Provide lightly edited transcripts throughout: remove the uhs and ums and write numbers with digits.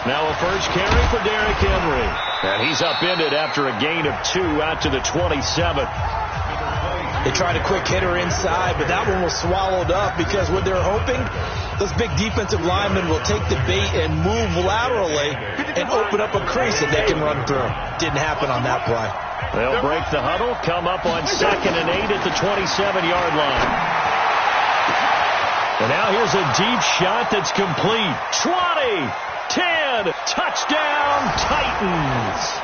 Now a first carry for Derrick Henry. And he's upended after a gain of 2 out to the 27. They tried a quick hitter inside, but that one was swallowed up because what they're hoping, those big defensive linemen will take the bait and move laterally and open up a crease that they can run through. Didn't happen on that play. They'll break the huddle, come up on 2nd and 8 at the 27-yard line. And now here's a deep shot that's complete. 20, 10, touchdown, Titans.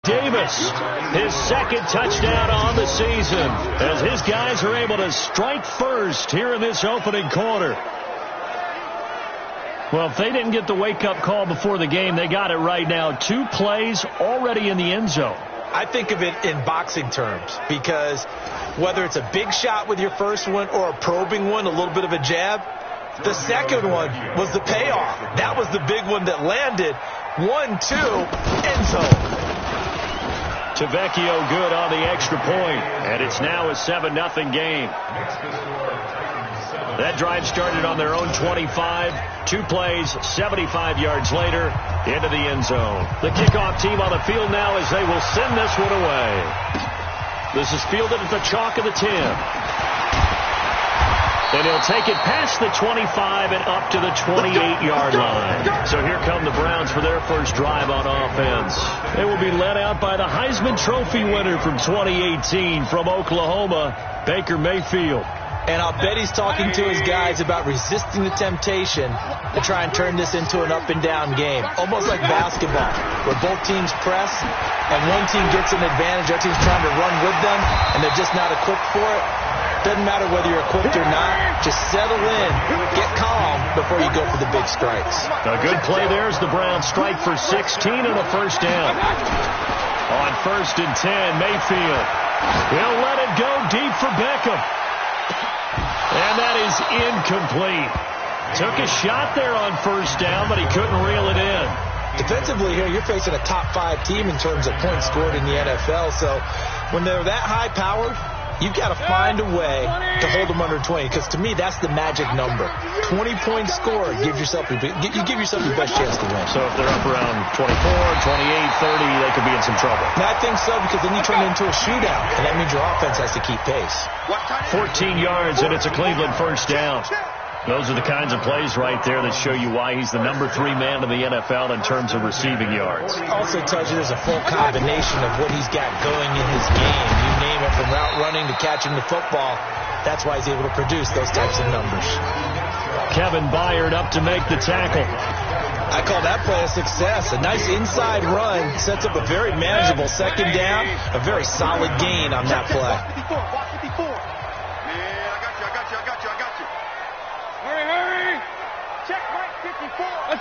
Davis, his 2nd touchdown on the season, as his guys are able to strike first here in this opening quarter. Well, if they didn't get the wake-up call before the game, they got it right now. 2 plays already in the end zone. I think of it in boxing terms, because whether it's a big shot with your first one or a probing one, a little bit of a jab, the second one was the payoff. That was the big one that landed. 1-2, end zone. Tavecchio good on the extra point, and it's now a 7-0 game. That drive started on their own 25. 2 plays, 75 yards later, into the end zone. The kickoff team on the field now as they will send this one away. This is fielded at the chalk of the 10. And he'll take it past the 25 and up to the 28-yard line. So here come the Browns for their first drive on offense. They will be led out by the Heisman Trophy winner from 2018 from Oklahoma, Baker Mayfield. And I'll bet he's talking to his guys about resisting the temptation to try and turn this into an up-and-down game. Almost like basketball, where both teams press, and one team gets an advantage, the other team's trying to run with them, and they're just not equipped for it. Doesn't matter whether you're equipped or not. Just settle in, get calm before you go for the big strikes. A good play there as the Browns strike for 16 and a first down. On 1st and 10, Mayfield. He'll let it go deep for Beckham. And that is incomplete. Took a shot there on 1st down, but he couldn't reel it in. Defensively here, you're facing a top 5 team in terms of points scored in the NFL. So when they're that high-powered, you've got to find a way to hold them under 20, because to me, that's the magic number. 20 points scored, you give yourself your best chance to win. So if they're up around 24, 28, 30, they could be in some trouble. And I think so, because then you turn it into a shootout, and that means your offense has to keep pace. 14 yards, and it's a Cleveland first down. Those are the kinds of plays right there that show you why he's the number 3 man in the NFL in terms of receiving yards. Also tells you there's a full combination of what he's got going in his game. You name it, from route running to catching the football. That's why he's able to produce those types of numbers. Kevin Byard up to make the tackle. I call that play a success. A nice inside run sets up a very manageable 2nd down. A very solid gain on that play. Let's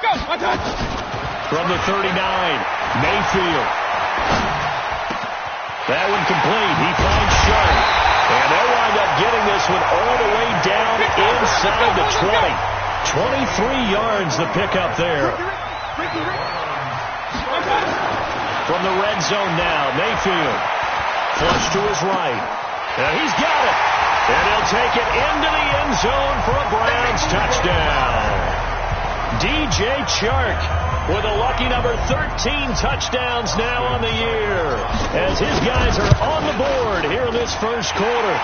go. From the 39, Mayfield. That one complete. He finds Sharp. And they'll wind up getting this one all the way down inside the 20. 23 yards the pickup there. From the red zone now, Mayfield. Flush to his right. And he's got it. And he'll take it into the end zone for a Browns touchdown. DJ Chark with a lucky number 13 touchdowns now on the year, as his guys are on the board here in this first quarter.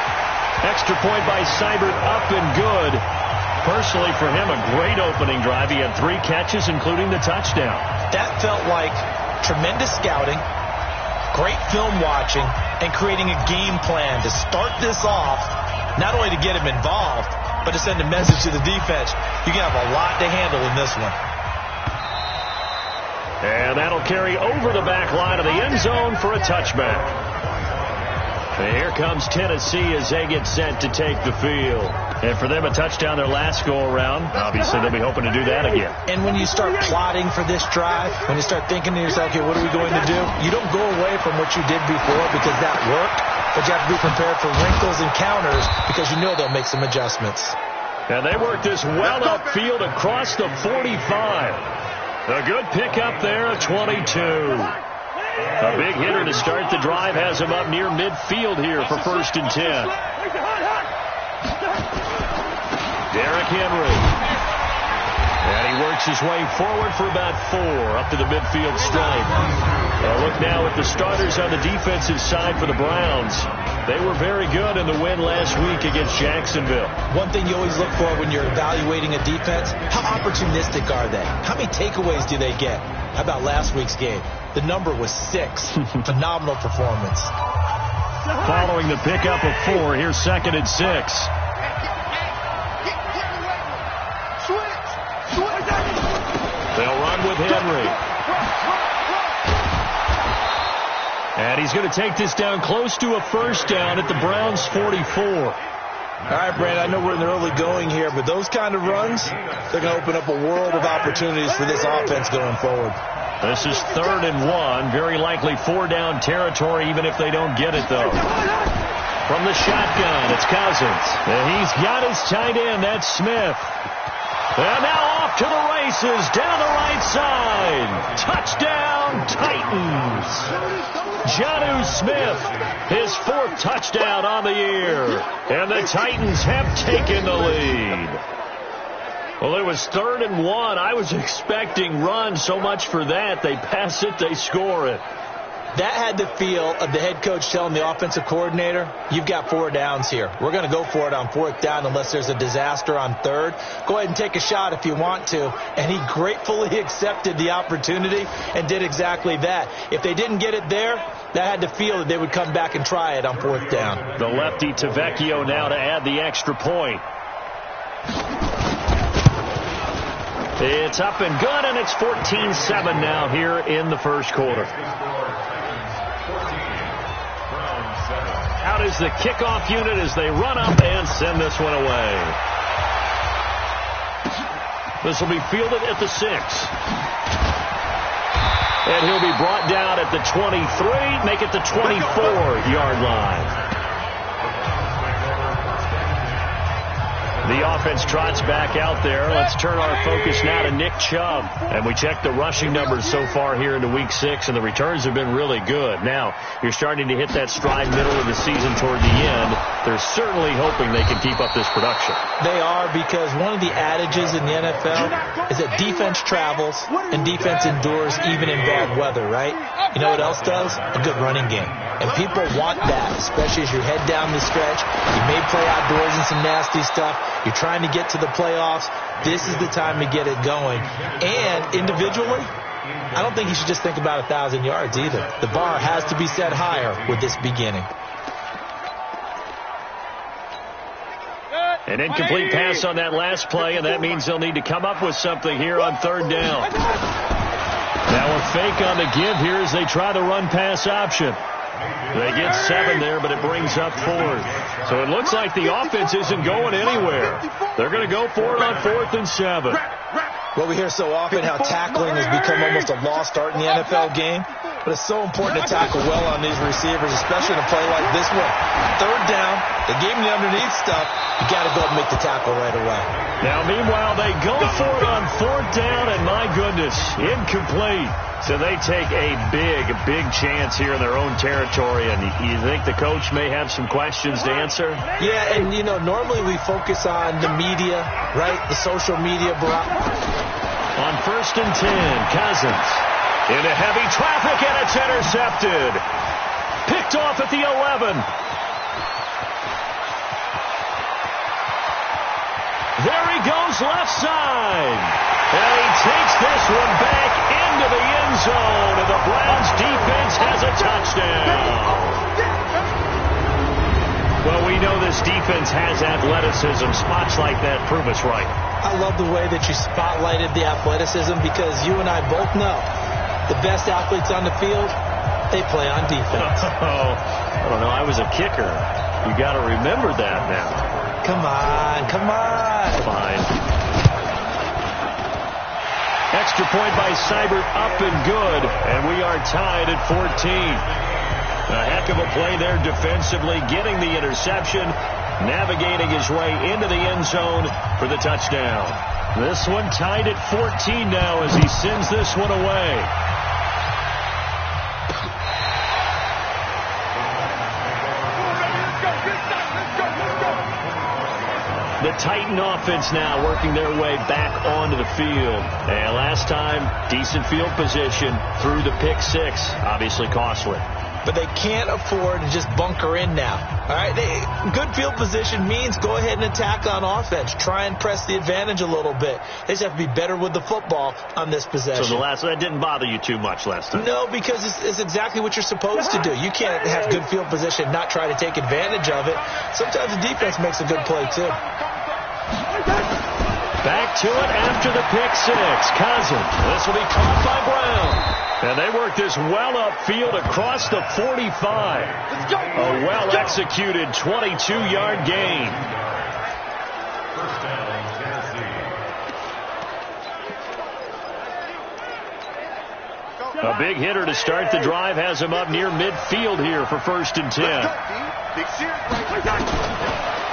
Extra point by Seibert, up and good. Personally, for him, a great opening drive. He had 3 catches, including the touchdown. That felt like tremendous scouting, great film watching, and creating a game plan to start this off, not only to get him involved, but to send a message to the defense. You can have a lot to handle in this one. And that'll carry over the back line of the end zone for a touchback. And here comes Tennessee as they get set to take the field. And for them, a touchdown their last go-around. Obviously, they'll be hoping to do that again. And when you start plotting for this drive, when you start thinking to yourself, okay, what are we going to do? You don't go away from what you did before because that worked. But you have to be prepared for wrinkles and counters because you know they'll make some adjustments. And they work this well upfield across the 45. A good pickup there of 22. A big hitter to start the drive has him up near midfield here for 1st and 10. Derrick Henry. And he works his way forward for about 4 up to the midfield stripe. Look now at the starters on the defensive side for the Browns. They were very good in the win last week against Jacksonville. One thing you always look for when you're evaluating a defense, how opportunistic are they? How many takeaways do they get? How about last week's game? The number was 6. Phenomenal performance. Following the pickup of 4, here's 2nd and 6. They'll run with Henry. And he's going to take this down close to a first down at the Browns' 44. All right, Brandon, I know we're in the early going here, but those kind of runs, they're going to open up a world of opportunities for this offense going forward. This is 3rd and 1. Very likely 4-down territory, even if they don't get it, though. From the shotgun, it's Cousins. And he's got his tight end. That's Smith. And now off to the races, down the right side. Touchdown, Titans. Jonnu Smith, his 4th touchdown on the year. And the Titans have taken the lead. Well, it was 3rd and 1. I was expecting run, so much for that. They pass it, they score it. That had the feel of the head coach telling the offensive coordinator, you've got 4 downs here. We're going to go for it on 4th down unless there's a disaster on 3rd. Go ahead and take a shot if you want to. And he gratefully accepted the opportunity and did exactly that. If they didn't get it there, that had the feel that they would come back and try it on 4th down. The lefty Tavecchio now to add the extra point. It's up and good, and it's 14-7 now here in the first quarter. Out is the kickoff unit as they run up and send this one away. This will be fielded at the 6. And he'll be brought down at the 23, make it the 24-yard line. The offense trots back out there. Let's turn our focus now to Nick Chubb. And we check the rushing numbers so far here into Week 6, and the returns have been really good. Now, you're starting to hit that stride middle of the season toward the end. They're certainly hoping they can keep up this production. They are, because one of the adages in the NFL is that defense travels and defense endures even in bad weather, right? You know what else does? A good running game. And people want that, especially as you head down the stretch. You may play outdoors in some nasty stuff. You're trying to get to the playoffs. This is the time to get it going. And individually, I don't think you should just think about 1,000 yards either. The bar has to be set higher with this beginning. An incomplete pass on that last play, and that means they'll need to come up with something here on 3rd down. Now a fake on the give here as they try the run-pass option. They get 7 there, but it brings up 4th. So it looks like the offense isn't going anywhere. They're going to go for it on 4th and 7. Well, we hear so often how tackling has become almost a lost art in the NFL game. But it's so important to tackle well on these receivers, especially in a play like this one. 3rd down, they gave him the underneath stuff. You got to go and make the tackle right away. Now, meanwhile, they go for it on 4th down, and my goodness, incomplete. So they take a big chance here in their own territory, and you think the coach may have some questions to answer? Yeah, and, you know, normally we focus on the media, right, the social media. On 1st and 10, Cousins into heavy traffic, and it's intercepted. Picked off at the 11. There he goes left side. And he takes this one back into the end zone, and the Browns defense has a touchdown. Well, we know this defense has athleticism. Spots like that prove us right. I love the way that you spotlighted the athleticism, because you and I both know the best athletes on the field, they play on defense. Oh, I don't know. I was a kicker. You got to remember that now. Come on. Fine. Extra point by Seibert, up and good, and we are tied at 14. A heck of a play there defensively, getting the interception, navigating his way into the end zone for the touchdown. This one tied at 14 now as he sends this one away. The Titan offense now working their way back onto the field. And last time, decent field position through the pick six. Obviously costly. But they can't afford to just bunker in now. All right, good field position means go ahead and attack on offense. Try and press the advantage a little bit. They just have to be better with the football on this possession. So that didn't bother you too much last time? No, because it's exactly what you're supposed to do. You can't have good field position and not try to take advantage of it. Sometimes the defense makes a good play, too. Back to it after the pick six. Cousins. This will be caught by Brown. And they work this well upfield across the 45. A well-executed 22-yard gain. A big hitter to start the drive has him up near midfield here for 1st and 10.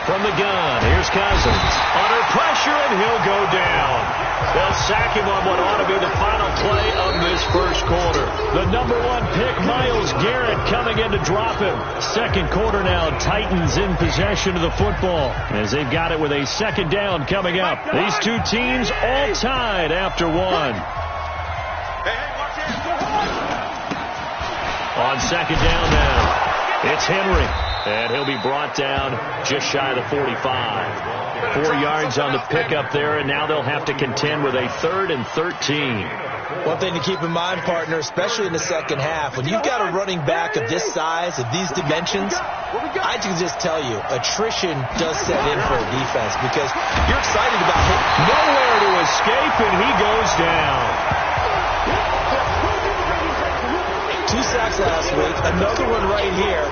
From the gun, here's Cousins. Under pressure, and he'll go down. They'll sack him on what ought to be the final play of this first quarter. The #1 pick, Myles Garrett, coming in to drop him. Second quarter now, Titans in possession of the football as they've got it with a second down coming up. These two teams all tied after one. On second down now, it's Henry. And he'll be brought down just shy of the 45. 4 yards on the pickup there, and now they'll have to contend with a 3rd and 13. One thing to keep in mind, partner, especially in the second half, when you've got a running back of this size, of these dimensions, I can just tell you, attrition does set in for a defense because you're excited about him. Nowhere to escape, and he goes down. 2 sacks last week, another one right here.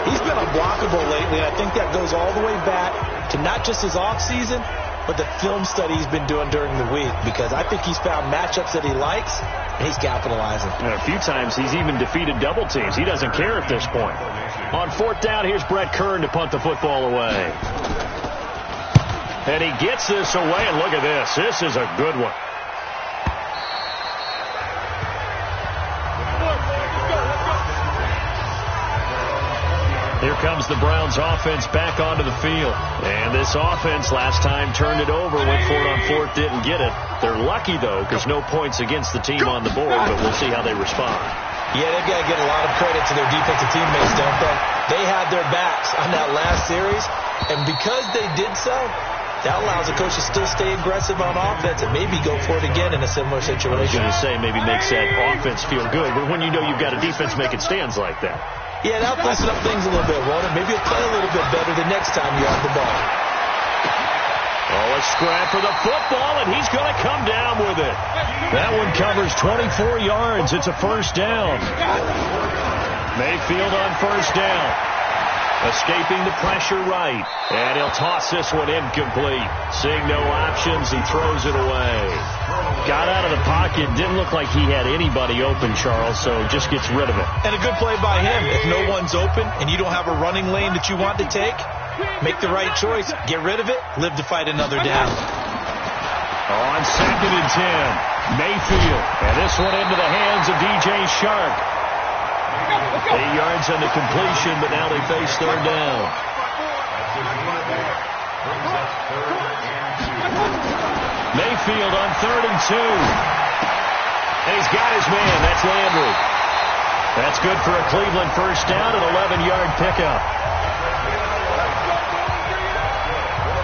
He's been unblockable lately, and I think that goes all the way back to not just his offseason, but the film study he's been doing during the week, because I think he's found matchups that he likes, and he's capitalizing. And a few times he's even defeated double teams. He doesn't care at this point. On 4th down, here's Brett Kern to punt the football away. And he gets this away, and look at this. This is a good one. Here comes the Browns offense back onto the field. And this offense last time turned it over, went for it on 4th, didn't get it. They're lucky, though, because no points against the team on the board, but we'll see how they respond. Yeah, they've got to get a lot of credit to their defensive teammates, don't they? They had their backs on that last series, and because they did so, that allows the coach to still stay aggressive on offense and maybe go for it again in a similar situation. I was going to say maybe makes that offense feel good, but when you know you've got a defense making stands like that. Yeah, that'll loosen up things a little bit, won't it? Maybe you'll play a little bit better the next time you have the ball. Oh, a scrap for the football, and he's going to come down with it. That one covers 24 yards. It's a 1st down. Mayfield on 1st down. Escaping the pressure right. And he'll toss this one incomplete. Seeing no options, he throws it away. Got out of the pocket. Didn't look like he had anybody open, Charles, so just gets rid of it. And a good play by him. If no one's open and you don't have a running lane that you want to take, make the right choice. Get rid of it. Live to fight another down. On 2nd and 10, Mayfield. And this one into the hands of DJ Shark. 8 yards on the completion, but now they face 3rd down. Mayfield on 3rd and 2. And he's got his man. That's Landry. That's good for a Cleveland 1st down, an 11-yard pickup.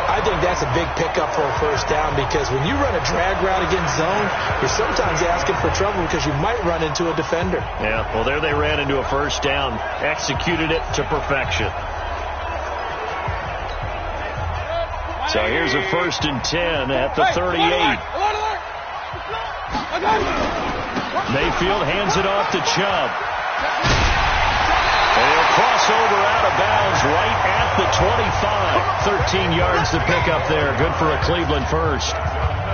I think that's a big pickup for a 1st down because when you run a drag route against zone, you're sometimes asking for trouble because you might run into a defender. Yeah, well, there they ran into a 1st down, executed it to perfection. So here's a 1st and 10 at the 38. Mayfield hands it off to Chubb. And he'll cross over out of bounds right at the 25. 13 yards to pick up there. Good for a Cleveland 1st.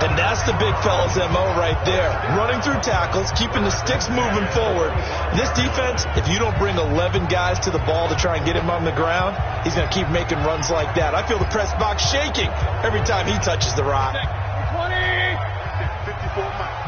And that's the big fella's MO right there. Running through tackles, keeping the sticks moving forward. This defense, if you don't bring 11 guys to the ball to try and get him on the ground, he's going to keep making runs like that. I feel the press box shaking every time he touches the rock. 54.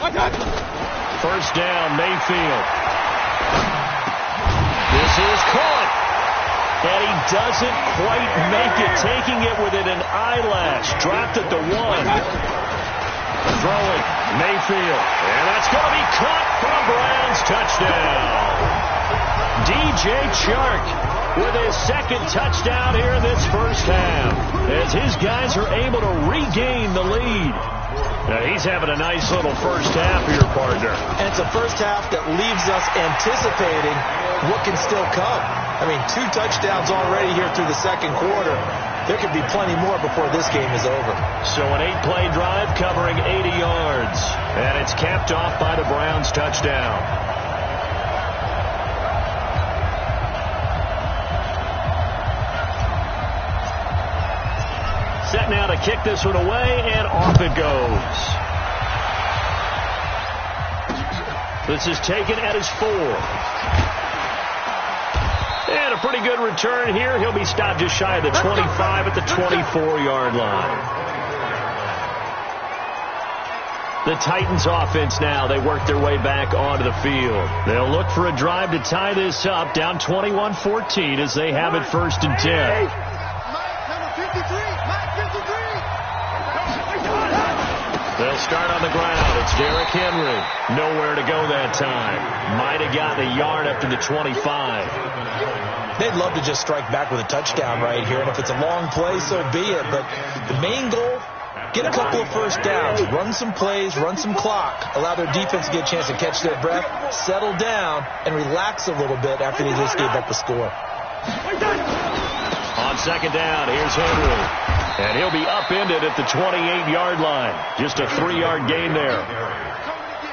First down, Mayfield. This is caught. And he doesn't quite make it, taking it within an eyelash. Dropped at the 1. Throwing, Mayfield. And that's going to be caught for a Browns touchdown. DJ Chark with his second touchdown here in this first half, as his guys are able to regain the lead. Now, he's having a nice little first half here, partner. And it's a first half that leaves us anticipating what can still come. I mean, 2 touchdowns already here through the second quarter. There could be plenty more before this game is over. So an 8-play drive covering 80 yards. And it's capped off by the Browns touchdown. Set now to kick this one away, and off it goes. This is taken at his 4. And a pretty good return here. He'll be stopped just shy of the 25 at the 24-yard line. The Titans offense now, they work their way back onto the field. They'll look for a drive to tie this up, down 21-14 as they have it 1st and 10. They'll start on the ground. It's Derrick Henry. Nowhere to go that time. Might have gotten a yard up to the 25. They'd love to just strike back with a touchdown right here, and if it's a long play, so be it. But the main goal, get a couple of first downs, run some plays, run some clock, allow their defense to get a chance to catch their breath, settle down, and relax a little bit after they just gave up a score. On second down, here's Henry. And he'll be upended at the 28-yard line. Just a 3-yard gain there.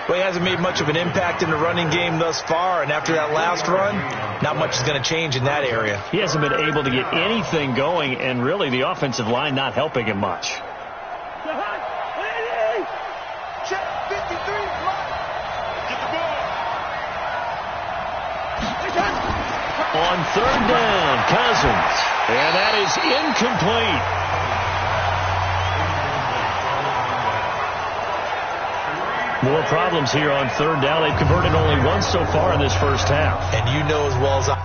Well, he hasn't made much of an impact in the running game thus far, and after that last run, not much is going to change in that area. He hasn't been able to get anything going, and really the offensive line not helping him much. On third down, Cousins. And that is incomplete. More problems here on third down. They've converted only once so far in this first half. And you know as well as I...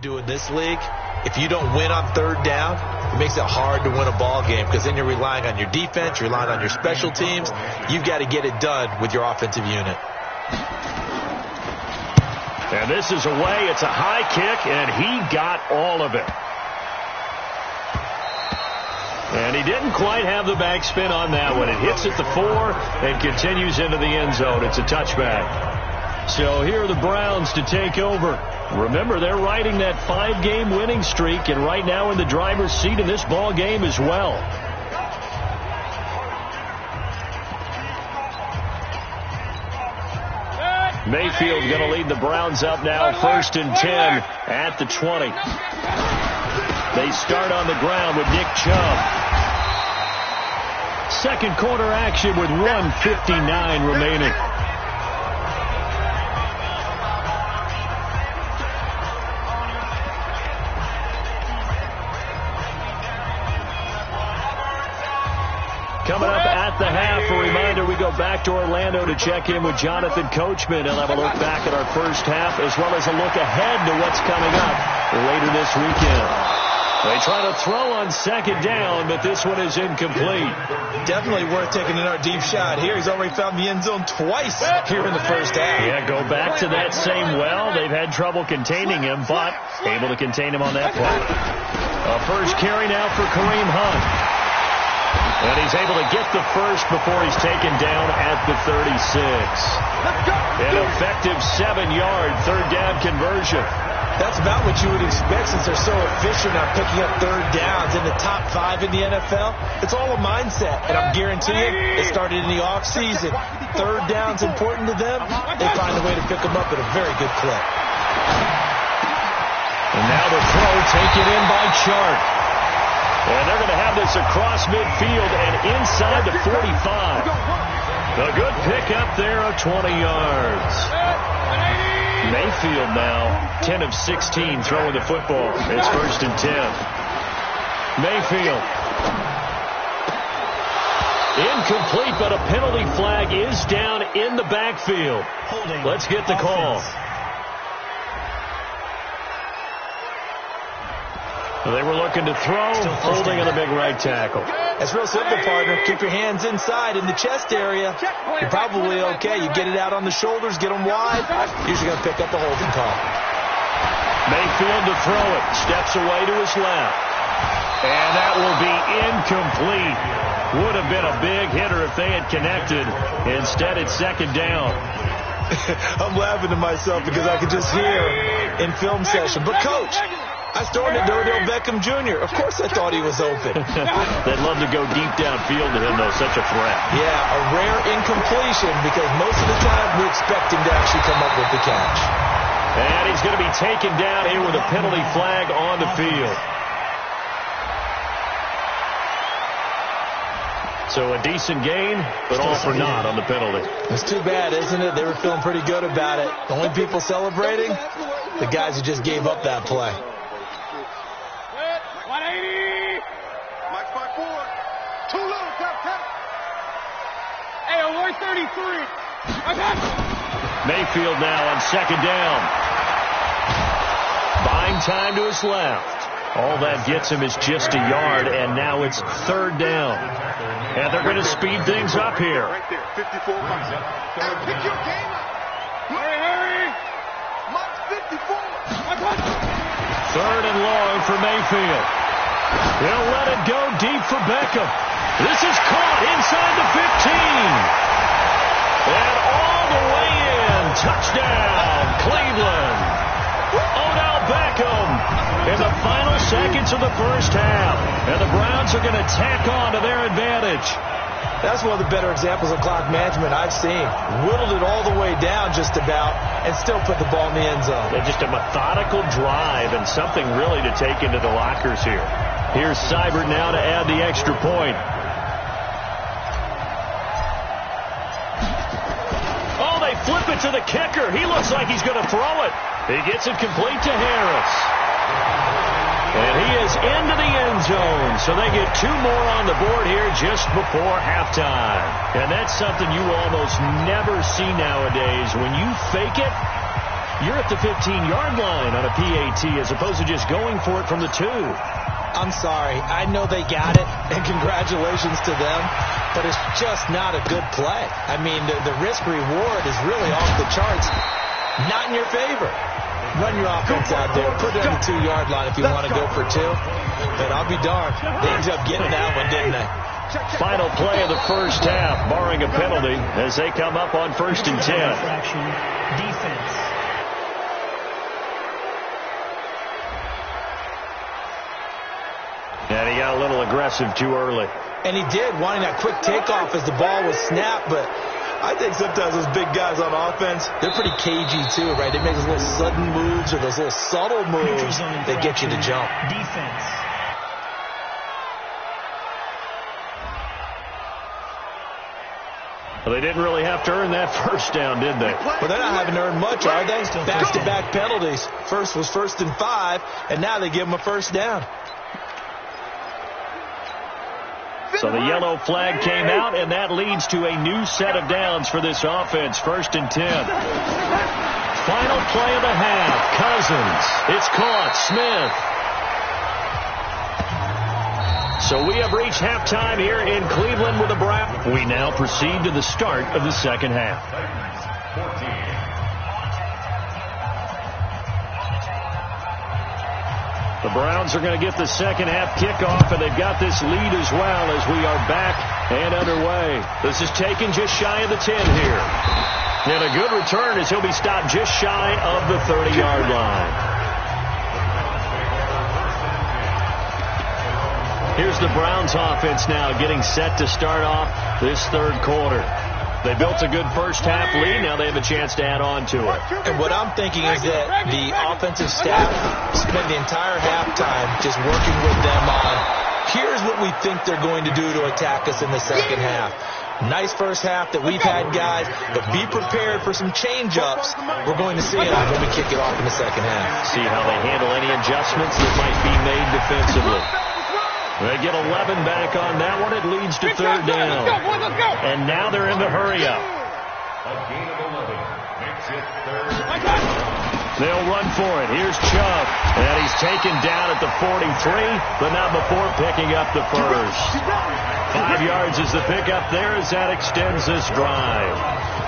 do in this league, if you don't win on third down, it makes it hard to win a ball game, because then you're relying on your defense, you're relying on your special teams. You've got to get it done with your offensive unit. And this is away. It's a high kick, and he got all of it. And he didn't quite have the backspin on that one. It hits at the 4 and continues into the end zone. It's a touchback. So here are the Browns to take over. Remember, they're riding that 5-game winning streak, and right now in the driver's seat in this ball game as well. Mayfield going to lead the Browns up now, 1st and 10 at the 20. They start on the ground with Nick Chubb. Second quarter action with 1:59 remaining. Coming up at the half, a reminder, we go back to Orlando to check in with Jonathan Coachman. He'll have a look back at our first half, as well as a look ahead to what's coming up later this weekend. They try to throw on second down, but this one is incomplete. Definitely worth taking another deep shot here. He's already found the end zone twice here in the first half. Yeah, go back to that same well. They've had trouble containing him, but able to contain him on that play. A first carry now for Kareem Hunt. And he's able to get the first before he's taken down at the 36. An effective 7-yard third down conversion. That's about what you would expect, since they're so efficient on picking up third downs in the top 5 in the NFL. It's all a mindset, and I'm guaranteeing it started in the offseason. Third down's important to them. They find a way to pick them up at a very good clip. And now the throw taken in by Chark. And they're going to have this across midfield and inside the 45. A good pickup there of 20 yards. Mayfield now 10 of 16 throwing the football. It's 1st and 10. Mayfield. Incomplete, but a penalty flag is down in the backfield. Let's get the call. They were looking to throw, holding on the big right tackle. It's real simple, partner. Keep your hands inside in the chest area. You're probably okay. You get it out on the shoulders, get them wide. Usually going to pick up a holding call. Mayfield to throw it. Steps away to his left. And that will be incomplete. Would have been a big hitter if they had connected. Instead, it's 2nd down. I'm laughing to myself because I could just hear in film session. But, Coach, I started Odell Beckham Jr. Of course I thought he was open. They'd love to go deep downfield to him, though. Such a threat. Yeah, a rare incompletion because most of the time we expect him to actually come up with the catch. And he's going to be taken down here with a penalty flag on the field. So a decent gain, but all for naught on the penalty. It's too bad, isn't it? They were feeling pretty good about it. The only people celebrating, the guys who just gave up that play. 180. Mike 5-4. Too low. Tap. Hey, 133. Mayfield now on 2nd down. Buying time to his left. All that gets him is just a yard, and now it's 3rd down. And they're going to speed things up here. Right there, 54 miles. Hey, pick your game up. Hurry. Mike's 54. 3rd and long for Mayfield. He'll let it go deep for Beckham. This is caught inside the 15. And all the way in. Touchdown, Cleveland. Odell Beckham in the final seconds of the first half. And the Browns are going to tack on to their advantage. That's one of the better examples of clock management I've seen. Whittled it all the way down just about and still put the ball in the end zone. Yeah, just a methodical drive and something really to take into the lockers here. Here's Seibert now to add the extra point. Oh, they flip it to the kicker. He looks like he's going to throw it. He gets it complete to Harris. And he is into the end zone. So they get 2 more on the board here just before halftime. And that's something you almost never see nowadays. When you fake it, you're at the 15-yard line on a PAT as opposed to just going for it from the 2. I'm sorry. I know they got it, and congratulations to them, but it's just not a good play. I mean, the risk-reward is really off the charts. Not in your favor. Run your offense out there. Put it on the 2-yard line if you want to go for 2. But I'll be darned. They ended up getting that one, didn't they? Final play of the first half, barring a penalty, as they come up on 1st and 10. Defense. And he got a little aggressive too early. And he did, wanting that quick takeoff as the ball was snapped, but I think sometimes those big guys on offense, they're pretty cagey too, right? They make those little sudden moves or those little subtle moves that get you to jump. Defense. Well, they didn't really have to earn that first down, did they? Well, they're not having to earn much, are they? Back-to-back penalties. First was 1st and 5, and now they give them a first down. So the yellow flag came out, and that leads to a new set of downs for this offense. 1st and 10. Final play of the half. Cousins. It's caught. Smith. So we have reached halftime here in Cleveland with the Browns. We now proceed to the start of the second half. The Browns are going to get the second half kickoff, and they've got this lead as well as we are back and underway. This is taken just shy of the 10 here. And a good return as he'll be stopped just shy of the 30-yard line. Here's the Browns offense now getting set to start off this third quarter. They built a good first half lead. Now they have a chance to add on to it. And what I'm thinking is that the offensive staff spent the entire halftime just working with them on Here's what we think they're going to do to attack us in the second half. Nice first half that we've had, guys, but be prepared for some change-ups. We're going to see them when we kick it off in the second half. See how they handle any adjustments that might be made defensively. They get 11 back on that one. It leads to third down. And now they're in the hurry-up. A gain of 11 makes it third. They'll run for it. Here's Chubb. And he's taken down at the 43, but not before picking up the first. 5 yards is the pickup there as that extends this drive.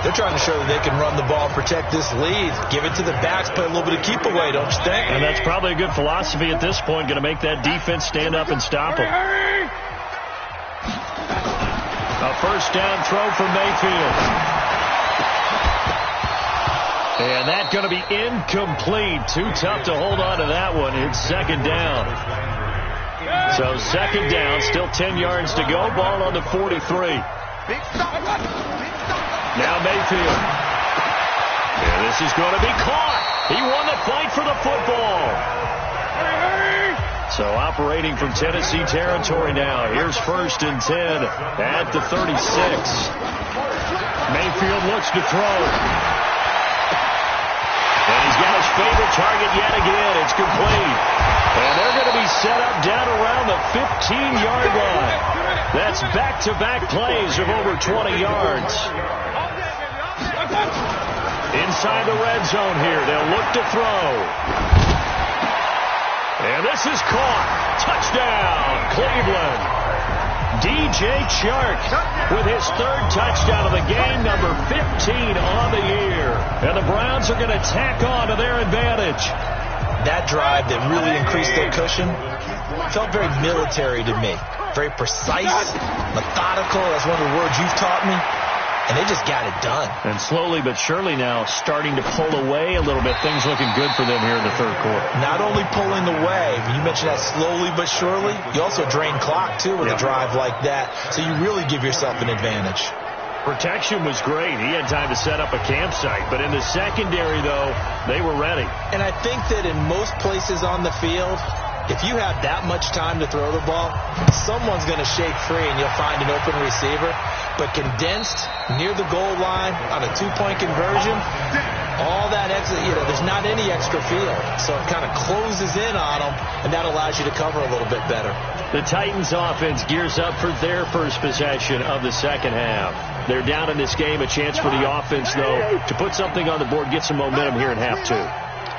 They're trying to show that they can run the ball, protect this lead. Give it to the backs, play a little bit of keep away, don't you think? And that's probably a good philosophy at this point, going to make that defense stand up and stop them. A first down throw for Mayfield. And that's going to be incomplete. Too tough to hold on to that one. It's second down. So second down, still 10 yards to go. Ball on the 43. Now Mayfield. And this is going to be caught. He won the fight for the football. So operating from Tennessee territory now. Here's first and 10 at the 36. Mayfield looks to throw. And he's got his favorite target yet again. It's complete. And they're going to be set up down around the 15-yard line. That's back-to-back plays of over 20 yards. Inside the red zone here. They'll look to throw. And this is caught. Touchdown, Cleveland. DJ Chark with his third touchdown of the game, number 15 on the year. And the Browns are going to tack on to their advantage. That drive that really increased their cushion felt very military to me. Very precise, methodical. That's one of the words you've taught me. And they just got it done. And slowly but surely now starting to pull away a little bit. Things looking good for them here in the third quarter. Not only pulling away, you mentioned that slowly but surely, you also drain clock, too, with a drive like that. So you really give yourself an advantage. Protection was great. He had time to set up a campsite. But in the secondary, though, they were ready. And I think that in most places on the field, if you have that much time to throw the ball, someone's going to shake free and you'll find an open receiver. But condensed near the goal line on a two-point conversion, all that extra, there's not any extra field. So it kind of closes in on them, and that allows you to cover a little bit better. The Titans offense gears up for their first possession of the second half. They're down in this game. A chance for the offense, though, to put something on the board, get some momentum here in half two.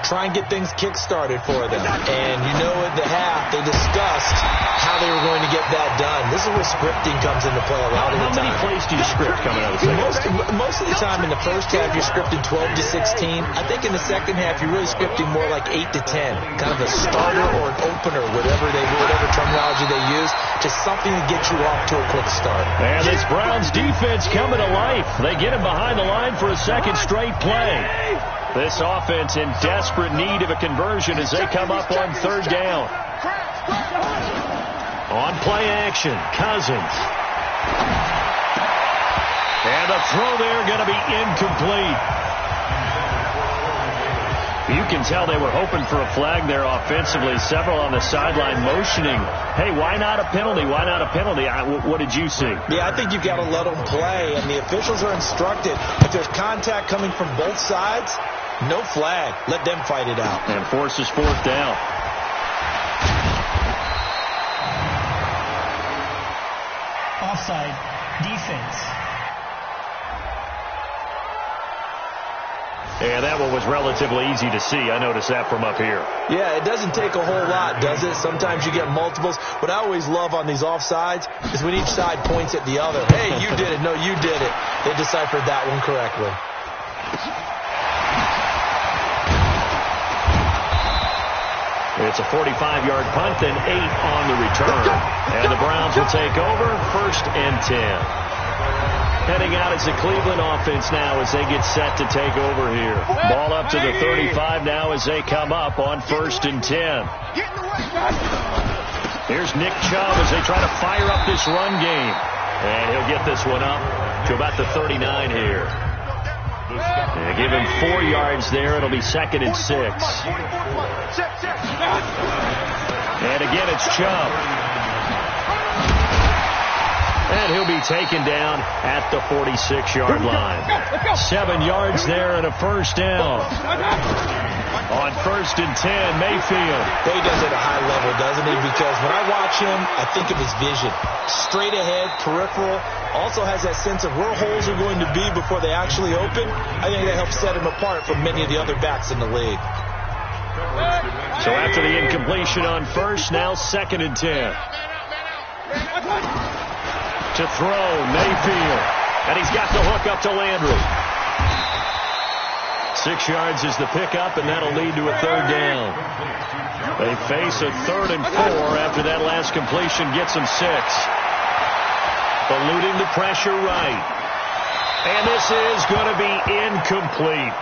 Try and get things kick-started for them. And at the half, they discussed how they were going to get that done. This is where scripting comes into play a lot of the time. How many plays do you script coming out of the second half? Most of the time in the first half, you're scripting 12 to 16. I think in the second half, you're really scripting more like 8 to 10. Kind of a starter or an opener, whatever terminology they use. Just something to get you off to a quick start. And this Browns defense coming to life. They get him behind the line for a second straight play. This offense in desperate need of a conversion as they come up on third down. On play action, Cousins. And the throw there going to be incomplete. You can tell they were hoping for a flag there offensively. Several on the sideline motioning, hey, why not a penalty? Why not a penalty? What did you see? Yeah, I think you've got to let them play, and the officials are instructed. If there's contact coming from both sides, no flag. Let them fight it out. And forces fourth down. Offside. Defense. And that one was relatively easy to see. I noticed that from up here. Yeah, it doesn't take a whole lot, does it? Sometimes you get multiples. What I always love on these offsides is when each side points at the other. Hey, you did it. No, you did it. They deciphered that one correctly. It's a 45-yard punt, then 8 on the return. And the Browns will take over, first and 10. Heading out is the Cleveland offense now as they get set to take over here. Ball up to the 35 now as they come up on first and 10. Here's Nick Chubb as they try to fire up this run game. And he'll get this one up to about the 39 here. And give him 4 yards there. It'll be second and 6. And again, it's Chubb. And he'll be taken down at the 46-yard line. 7 yards there and a first down. On 1st and 10, Mayfield. He does it at a high level, doesn't he? Because when I watch him, I think of his vision. Straight ahead, peripheral. Also has that sense of where holes are going to be before they actually open. I think that helps set him apart from many of the other backs in the league. So after the incompletion on 1st, now 2nd and 10. To throw, Mayfield. And he's got the hook up to Landry. 6 yards is the pickup, and that'll lead to a 3rd down. They face a 3rd and 4 after that last completion gets them 6. Eluding the pressure right. And this is going to be incomplete.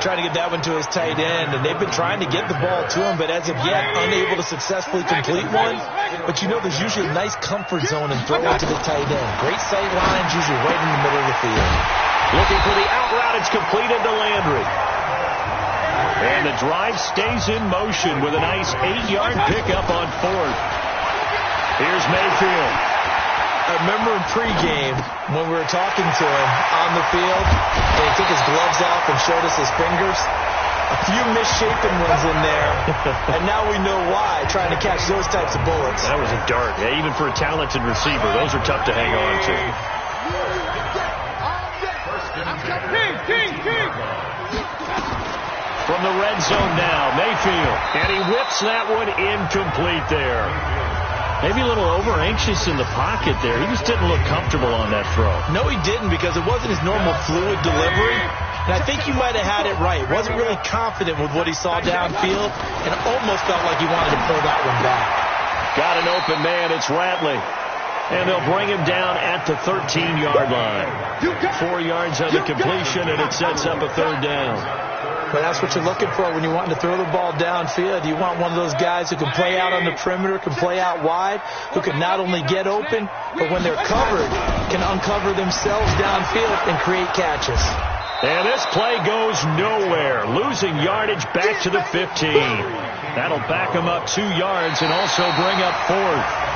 Trying to get that one to his tight end, and they've been trying to get the ball to him, but as of yet, unable to successfully complete one. But you know there's usually a nice comfort zone and throw it to the tight end. Great sight lines, usually right in the middle of the field. Looking for the out route. It's completed to Landry. And the drive stays in motion with a nice 8-yard pickup on 4th. Here's Mayfield. I remember in pregame when we were talking to him on the field, and he took his gloves off and showed us his fingers. A few misshapen ones in there, and now we know why, trying to catch those types of bullets. That was a dart. Yeah, even for a talented receiver, those are tough to hang on to. From the red zone now, Mayfield. And he whips that one incomplete there. Maybe a little over-anxious in the pocket there. He just didn't look comfortable on that throw. No, he didn't, because it wasn't his normal fluid delivery. And I think you might have had it right. Wasn't really confident with what he saw downfield, and it almost felt like he wanted to pull that one back. Got an open man. It's Ratley. And they'll bring him down at the 13-yard line. 4 yards on the completion, and it sets up a 3rd down. But that's what you're looking for when you want to throw the ball downfield. You want one of those guys who can play out on the perimeter, can play out wide, who can not only get open, but when they're covered, can uncover themselves downfield and create catches. And this play goes nowhere. Losing yardage back to the 15. That'll back them up 2 yards and also bring up 4th.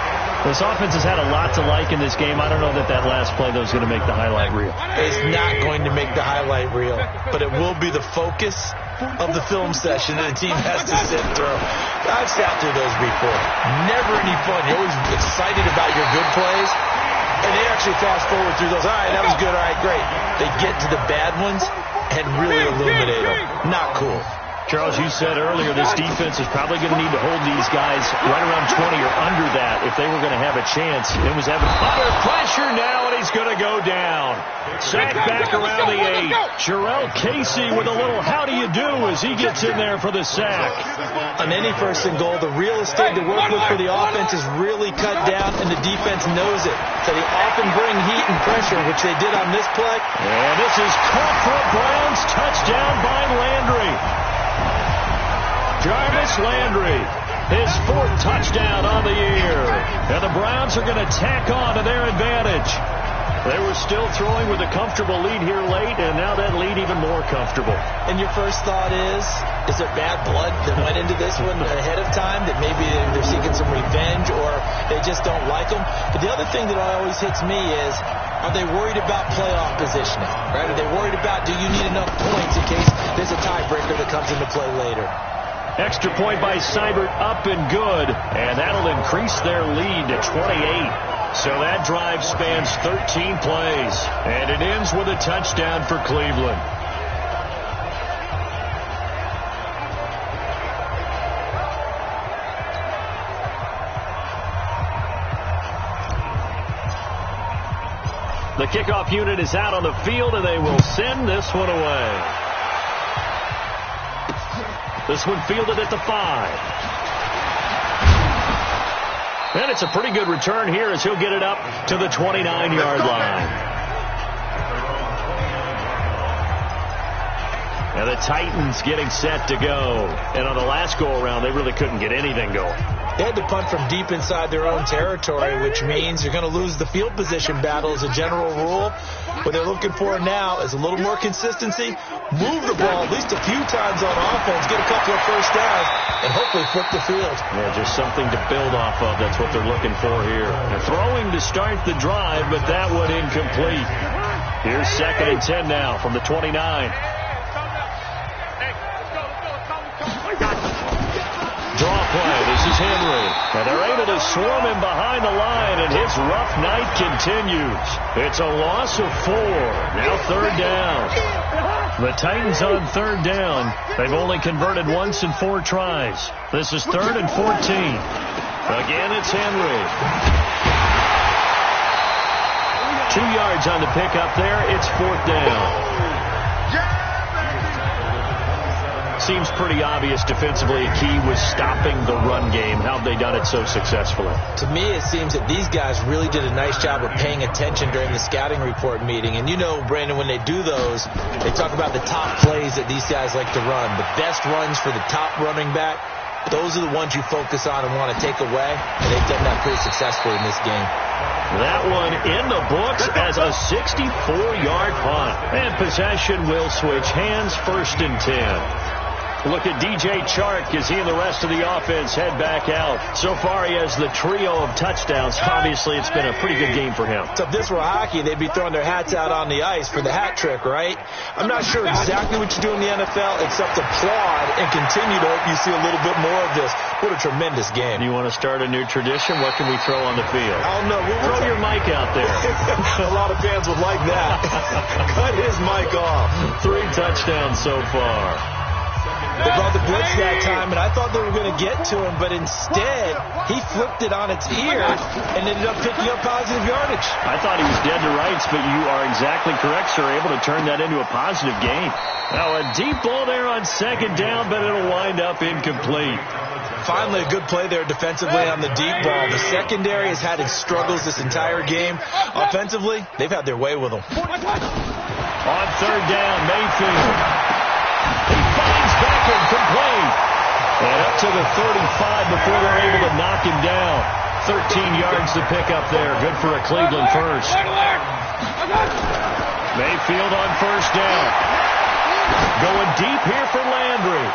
This offense has had a lot to like in this game. I don't know that last play, though, is going to make the highlight reel. It's not going to make the highlight reel, but it will be the focus of the film session that the team has to sit through. I've sat through those before. Never any fun. You're always excited about your good plays, and they actually fast forward through those. All right, that was good. All right, great. They get to the bad ones and really illuminate them. Not cool. Charles, you said earlier this defense is probably going to need to hold these guys right around 20 or under that if they were going to have a chance. It was having under pressure now, and he's going to go down. Sacked back around the 8. Jarrell Casey with a little how do you do as he gets in there for the sack. On any 1st and goal, the real estate to work with for the offense is really cut down, and the defense knows it. So they often bring heat and pressure, which they did on this play. And this is caught for a Browns touchdown by Landry. Jarvis Landry, his 4th touchdown on the year. And the Browns are going to tack on to their advantage. They were still throwing with a comfortable lead here late, and now that lead even more comfortable. And your first thought is there bad blood that went into this one ahead of time, that maybe they're seeking some revenge or they just don't like them? But the other thing that always hits me is, are they worried about playoff positioning? Right? Are they worried about, do you need enough points in case there's a tiebreaker that comes into play later? Extra point by Seibert, up and good. And that'll increase their lead to 28. So that drive spans 13 plays. And it ends with a touchdown for Cleveland. The kickoff unit is out on the field, and they will send this one away. This one fielded at the 5. And it's a pretty good return here as he'll get it up to the 29-yard line. And the Titans getting set to go. And on the last go-around, they really couldn't get anything going. They had to punt from deep inside their own territory, which means you're going to lose the field position battle as a general rule. What they're looking for now is a little more consistency, move the ball at least a few times on offense, get a couple of first downs, and hopefully flip the field. Yeah, just something to build off of. That's what they're looking for here. They're throwing to start the drive, but that one incomplete. Here's 2nd and 10 now from the 29. Draw play. This is Henry. And they're able to swarm him behind the line, and his rough night continues. It's a loss of 4. Now 3rd down. The Titans on 3rd down. They've only converted once in 4 tries. This is 3rd and 14. Again, it's Henry. 2 yards on the pickup there. It's 4th down. Seems pretty obvious defensively a key was stopping the run game. How've they done it so successfully? To me, it seems that these guys really did a nice job of paying attention during the scouting report meeting. And you know, Brandon, when they do those, they talk about the top plays that these guys like to run. The best runs for the top running back, those are the ones you focus on and want to take away. And they've done that pretty successfully in this game. That one in the books as a 64-yard punt. And possession will switch hands, 1st and 10. Look at DJ Chark as he and the rest of the offense head back out. So far, he has the trio of touchdowns. Obviously, it's been a pretty good game for him. So if this were hockey, they'd be throwing their hats out on the ice for the hat trick, right? I'm not sure exactly what you do in the NFL, except applaud and continue to hope you see a little bit more of this. What a tremendous game. You want to start a new tradition? What can we throw on the field? Oh, no. Throw your mic out there. A lot of fans would like that. Cut his mic off. 3 touchdowns so far. They brought the blitz that time, and I thought they were going to get to him, but instead, he flipped it on its ear and ended up picking up positive yardage. I thought he was dead to rights, but you are exactly correct, sir. Able to turn that into a positive gain. Now, a deep ball there on 2nd down, but it'll wind up incomplete. Finally, a good play there defensively on the deep ball. The secondary has had its struggles this entire game. Offensively, they've had their way with them. On 3rd down, Mayfield. Complete. And up to the 35 before they're able to knock him down. 13 yards to pick up there. Good for a Cleveland first. Mayfield on 1st down. Going deep here for Landry.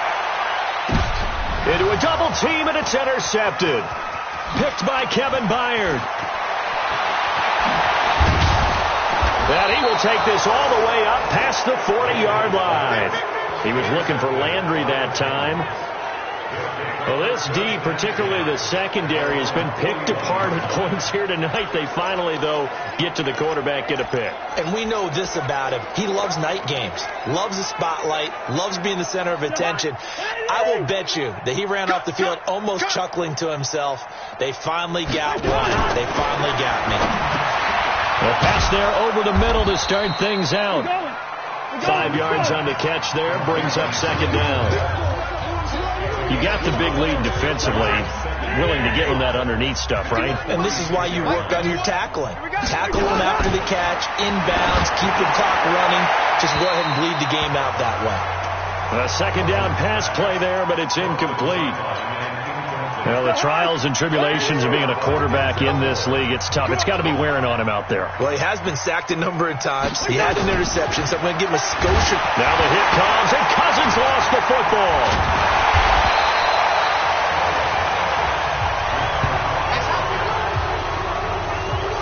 Into a double team, and it's intercepted. Picked by Kevin Byard. And he will take this all the way up past the 40-yard line. He was looking for Landry that time. Well, this D, particularly the secondary, has been picked apart at points here tonight. They finally, though, get to the quarterback, get a pick. And we know this about him. He loves night games, loves the spotlight, loves being the center of attention. I will bet you that he ran off the field almost chuckling to himself. They finally got one. They finally got me. A pass there over the middle to start things out. 5 yards on the catch there, brings up 2nd down. You got the big lead defensively, willing to give them that underneath stuff, right? And this is why you work on your tackling. Tackle them after the catch, inbounds, keep the clock running. Just go ahead and bleed the game out that way. A 2nd down pass play there, but it's incomplete. Well, the trials and tribulations of being a quarterback in this league, it's tough. It's got to be wearing on him out there. Well, he has been sacked a number of times. He had an interception, so I'm going to give him a Scotia. Now the hit comes, and Cousins lost the football.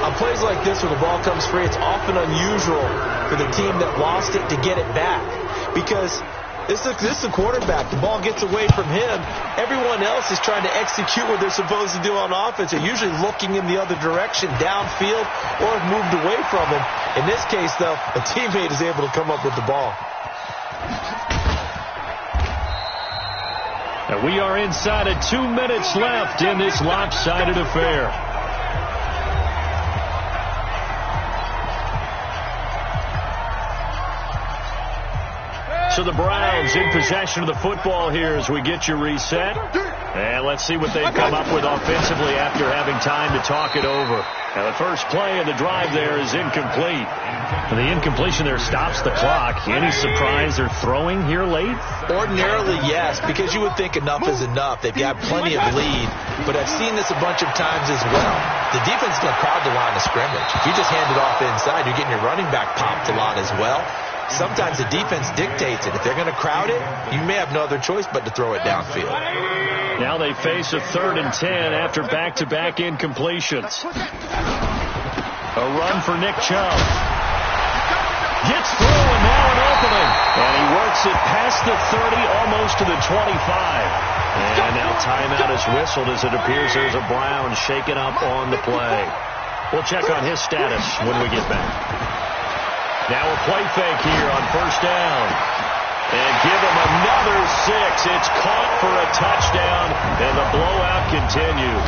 On plays like this where the ball comes free, it's often unusual for the team that lost it to get it back. Because this is a quarterback. The ball gets away from him. Everyone else is trying to execute what they're supposed to do on offense. They're usually looking in the other direction, downfield, or have moved away from him. In this case, though, a teammate is able to come up with the ball. And we are inside of 2 minutes left in this lopsided affair. So the Browns in possession of the football here as we get you reset. And let's see what they've come up with offensively after having time to talk it over. Now, the first play of the drive there is incomplete. And the incompletion there stops the clock. Any surprise they're throwing here late? Ordinarily, yes, because you would think enough is enough. They've got plenty of lead, but I've seen this a bunch of times as well. The defense is going to crowd the line of scrimmage. If you just hand it off inside, you're getting your running back popped a lot as well. Sometimes the defense dictates it. If they're going to crowd it, you may have no other choice but to throw it downfield. Now they face a 3rd and 10 after back-to-back incompletions. A run for Nick Chubb. Gets through, and now an opening. And he works it past the 30, almost to the 25. And now timeout is whistled as it appears there's a Brown shaken up on the play. We'll check on his status when we get back. Now a play fake here on 1st down. And give him another 6. It's caught for a touchdown, and the blowout continues.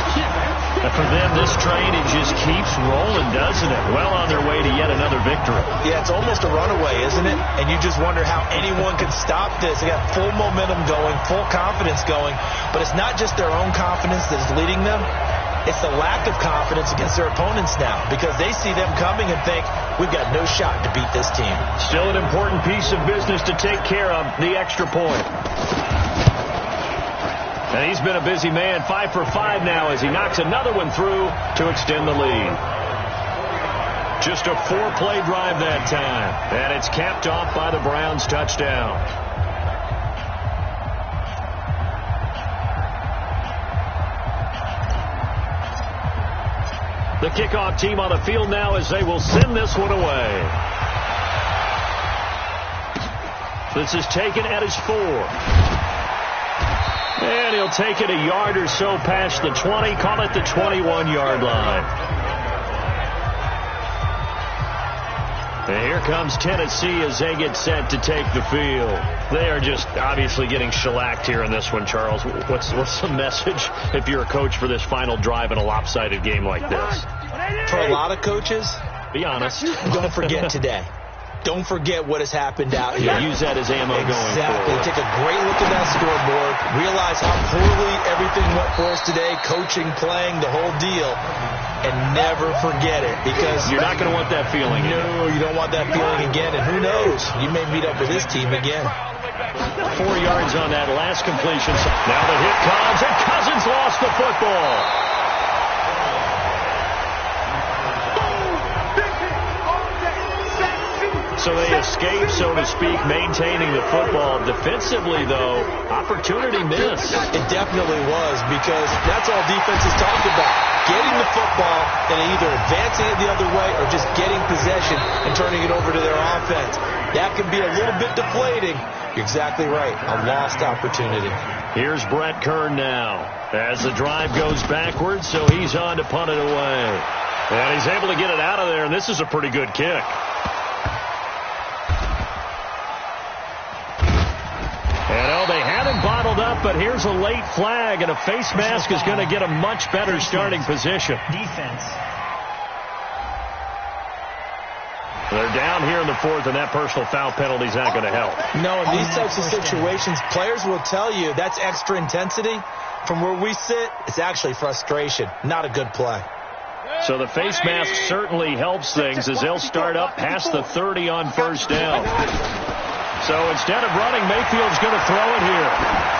And for them, this train, it just keeps rolling, doesn't it? Well on their way to yet another victory. Yeah, it's almost a runaway, isn't it? And you just wonder how anyone could stop this. They got full momentum going, full confidence going, but it's not just their own confidence that is leading them. It's the lack of confidence against their opponents now because they see them coming and think, we've got no shot to beat this team. Still an important piece of business to take care of, the extra point. And he's been a busy man, 5 for 5 now as he knocks another one through to extend the lead. Just a 4-play drive that time, and it's capped off by the Browns' touchdown. The kickoff team on the field now as they will send this one away. This is taken at his 4. And he'll take it a yard or so past the 20, call it the 21-yard line. And here comes Tennessee as they get set to take the field. They are just obviously getting shellacked here in this one, Charles. What's the message if you're a coach for this final drive in a lopsided game like this? For a lot of coaches, be honest. Don't forget today. Don't forget what has happened out here. Use that as ammo going forward. Exactly. Take a great look at that scoreboard. Realize how poorly everything went for us today. Coaching, playing, the whole deal. And never forget it because you're not going to want that feeling. No, you don't want that feeling again. And who knows? You may meet up with this team again. 4 yards on that last completion. Now the hit comes, and Cousins lost the football. So they escape, so to speak, maintaining the football. Defensively, though, opportunity missed. It definitely was because that's all defense is talking about. Getting the football and either advancing it the other way or just getting possession and turning it over to their offense. That can be a little bit deflating. You're exactly right. A lost opportunity. Here's Brett Kern now as the drive goes backwards, so he's on to punt it away. And he's able to get it out of there, and this is a pretty good kick. And they had him bottled up, but here's a late flag, and a face mask is going to get a much better starting position. Defense. They're down here in the 4th, and that personal foul penalty is not going to help. No, in these types of situations, players will tell you that's extra intensity. From where we sit, it's actually frustration. Not a good play. So the face mask certainly helps things as they'll start up past the 30 on 1st down. So instead of running, Mayfield's going to throw it here.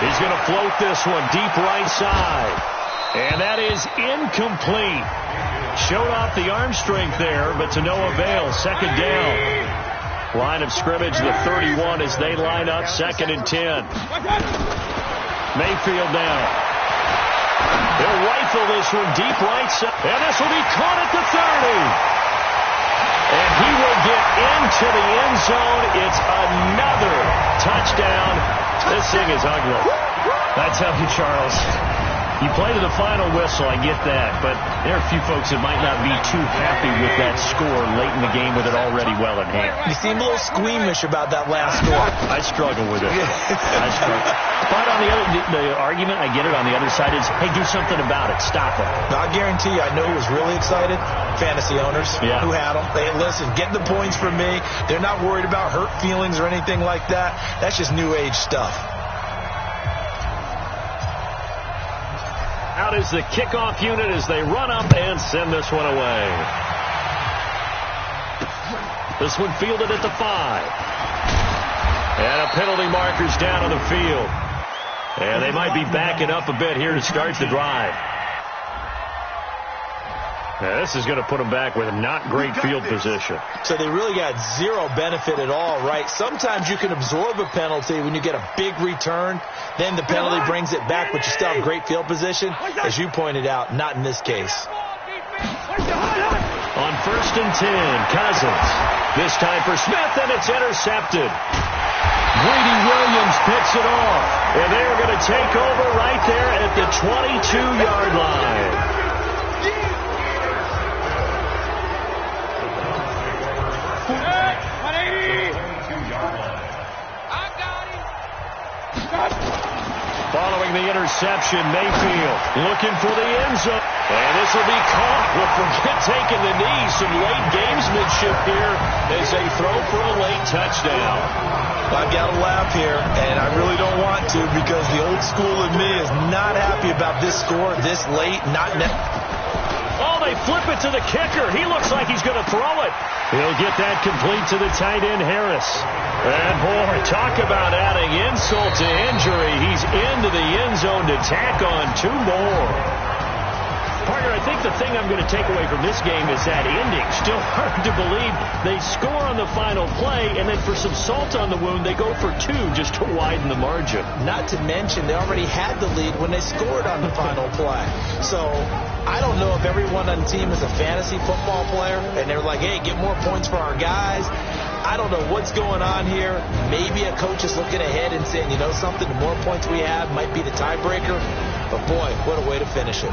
He's going to float this one deep right side. And that is incomplete. Showed off the arm strength there, but to no avail. 2nd down. Line of scrimmage, the 31 as they line up 2nd and 10. Mayfield now. They'll rifle this one deep right side. And this will be caught at the 30. And he will get into the end zone. It's another touchdown. This thing is ugly. I tell you, Charles, you play to the final whistle, I get that, but there are a few folks that might not be too happy with that score late in the game with it already well in hand. You seem a little squeamish about that last score. I struggle with it. I struggle. But on the argument, I get it, on the other side is, hey, do something about it. Stop it. Now, I guarantee you, I know who was really excited. Fantasy owners who had them. They listen, get the points from me. They're not worried about hurt feelings or anything like that. That's just new age stuff. is the kickoff unit as they run up and send this one away. This one fielded at the 5. And a penalty marker's down on the field. And they might be backing up a bit here to start the drive. Now, this is going to put them back with not great field position. So they really got zero benefit at all, right? Sometimes you can absorb a penalty when you get a big return. Then the penalty brings it back, but you still have great field position. As you pointed out, not in this case. On 1st and 10, Cousins. This time for Smith, and it's intercepted. Greedy Williams picks it off. And they are going to take over right there at the 22-yard line. Following the interception, Mayfield looking for the end zone. And this will be caught. Well, forget taking the knee. Some late gamesmanship here as they throw for a late touchdown. I've got to laugh here, and I really don't want to because the old school in me is not happy about this score this late. Oh, they flip it to the kicker. He looks like he's going to throw it. He'll get that complete to the tight end, Harris. And, boy, talk about adding insult to injury. He's into the end zone to tack on 2 more. Partner, I think the thing I'm going to take away from this game is that ending. Still hard to believe. They score on the final play, and then for some salt on the wound, they go for 2 just to widen the margin. Not to mention, they already had the lead when they scored on the final play. So I don't know if everyone on the team is a fantasy football player, and they're like, hey, get more points for our guys. I don't know what's going on here. Maybe a coach is looking ahead and saying, you know something, the more points we have might be the tiebreaker. But, boy, what a way to finish it.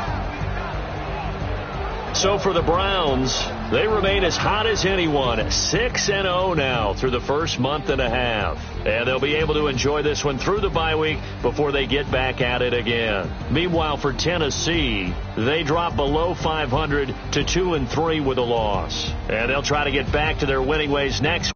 So for the Browns, they remain as hot as anyone, 6-0 now through the first month and a half. And they'll be able to enjoy this one through the bye week before they get back at it again. Meanwhile, for Tennessee, they drop below 500 to 2-3 with a loss. And they'll try to get back to their winning ways next